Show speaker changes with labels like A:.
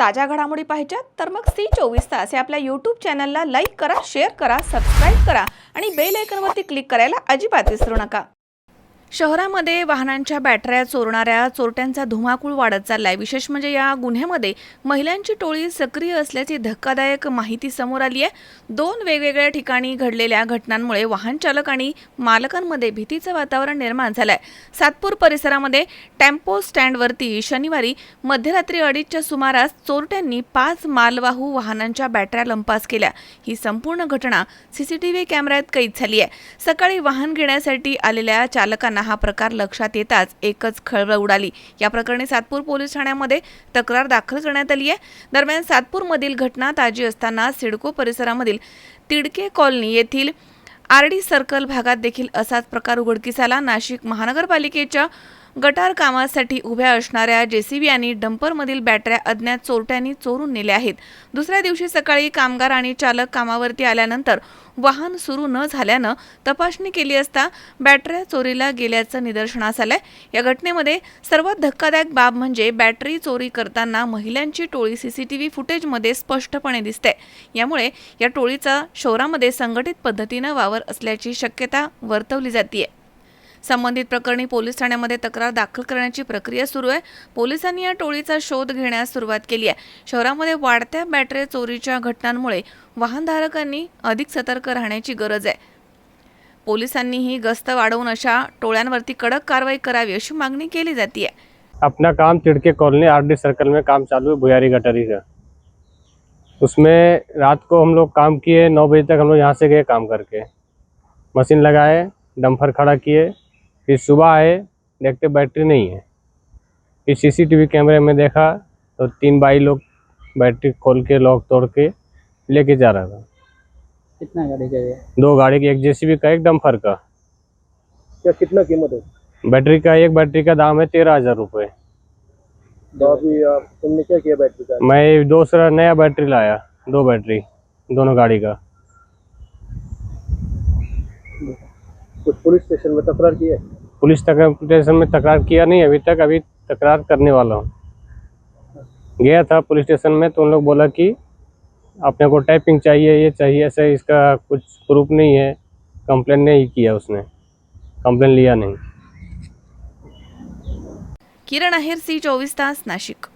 A: ताज्या घडामोडी पाहिजेत तर मग C24 तास या आपल्या यूट्यूब चॅनलला लाईक करा, शेअर करा, सबस्क्राईब करा आणि बेल आयकॉनवरती क्लिक करायला अजिबात विसरू नका। शहरामध्ये वाहनांच्या बॅटऱ्या चोरणाऱ्या चोरट्यांचा धुमाकूळ वाढत चाललाय। विशेष म्हणजे या गुन्ह्यामध्ये महिलांची टोळी सक्रिय असल्याची धक्कादायक माहिती समोर आली आहे। दोन वेगवेगळ्या ठिकाणी घडलेल्या घटनांमुळे वाहन चालक आणि मालकांमध्ये भीतीचं वातावरण निर्माण झालंय। सातपूर परिसरामध्ये टेम्पो स्टँडवरती शनिवारी मध्यरात्री 2:30च्या सुमारास चोरट्यांनी 5 मालवाहू वाहनांच्या बॅटऱ्या लंपास केल्या। ही संपूर्ण घटना सीसीटीव्ही कॅमेऱ्यात कैद झाली आहे। सकाळी वाहन घेण्यासाठी आलेल्या चालकांना हा प्रकार लक्षात येताच एकच खळबळ उडाली। या प्रकरणी सातपूर पोलीस ठाण्यामध्ये तक्रार दाखल करण्यात आली आहे। दरम्यान सातपूरमधील घटना ताजी असताना सिडको परिसरामधील तिडके कॉलनी येथील आरडी सर्कल भागात देखील असाच प्रकार उघडकीस आला। नाशिक महानगरपालिकेच्या गटार कामासाठी उभ्या असणाऱ्या जेसीबी आणि डंपरमधील बॅटऱ्या अज्ञात चोरट्यांनी चोरून नेल्या आहेत। दुसऱ्या दिवशी सकाळी कामगार आणि चालक कामावरती आल्यानंतर वाहन सुरू न झाल्यानं तपासणी केली असता बॅटऱ्या चोरीला गेल्याचं निदर्शनास आलंय। या घटनेमध्ये सर्वात धक्कादायक बाब म्हणजे बॅटरी चोरी करताना महिलांची टोळी सीसीटीव्ही फुटेजमध्ये स्पष्टपणे दिसते। यामुळे या टोळीचा शहरामध्ये संघटित पद्धतीने वावर असल्याची शक्यता वर्तवली जाते। संबंधित प्रकरणी पोलीस ठाण्यामध्ये तक्रार दाखल करण्याची प्रक्रिया सुरू आहे। पोलिसांनी या टोळीचा शोध घेण्यास सुरुवात केली आहे। शहरामध्ये वाढत्या बॅटरी चोरीच्या घटनांमुळे वाहनधारकांनी अधिक सतर्क राहण्याची गरज आहे। पोलिसांनीही गस्त वाढवून अशा टोळ्यांवरती कडक कारवाई करावी अशी मागणी केली जाते।
B: अपना काम तिड़के कॉलोनी आरडी सर्कल में काम चालू है भुयारी गटरी का। उसमें रात को हम लोग काम किए, 9 बजे तक हम लोग यहाँ से गए काम करके, मशीन लगाए, डंपर खड़ा किए, फिर सुबह आए, देखते बैटरी नहीं है। फिर सीसीटीवी कैमरे में देखा तो 3 भाई लोग बैटरी खोल के लॉक तोड़ के लेके जा रहा था।
C: कितना गाड़ी का ये?
B: 2 गाड़ी की, एक जेसीबी का, एक डंपर का।
C: क्या कितना कीमत है?
B: एक बैटरी का दाम है 13,000 रुपये।
C: तो अभी तुमने क्या किया बैटरी का?
B: मैं दूसरा नया बैटरी लाया, 2 बैटरी दोनों गाड़ी का।
C: कुछ पुलिस स्टेशन में तकरार की है?
B: पुलिस स्टेशन में तकरार किया नहीं अभी तक, अभी तकरार करने वाला हूँ। गया था पुलिस स्टेशन में तो उन लोग बोला कि अपने को टाइपिंग चाहिए, ये चाहिए, ऐसा इसका कुछ प्रूफ नहीं है, कंप्लेन नहीं किया उसने, कंप्लेन लिया नहीं।
A: किरण आहेर, C24 तास, नाशिक।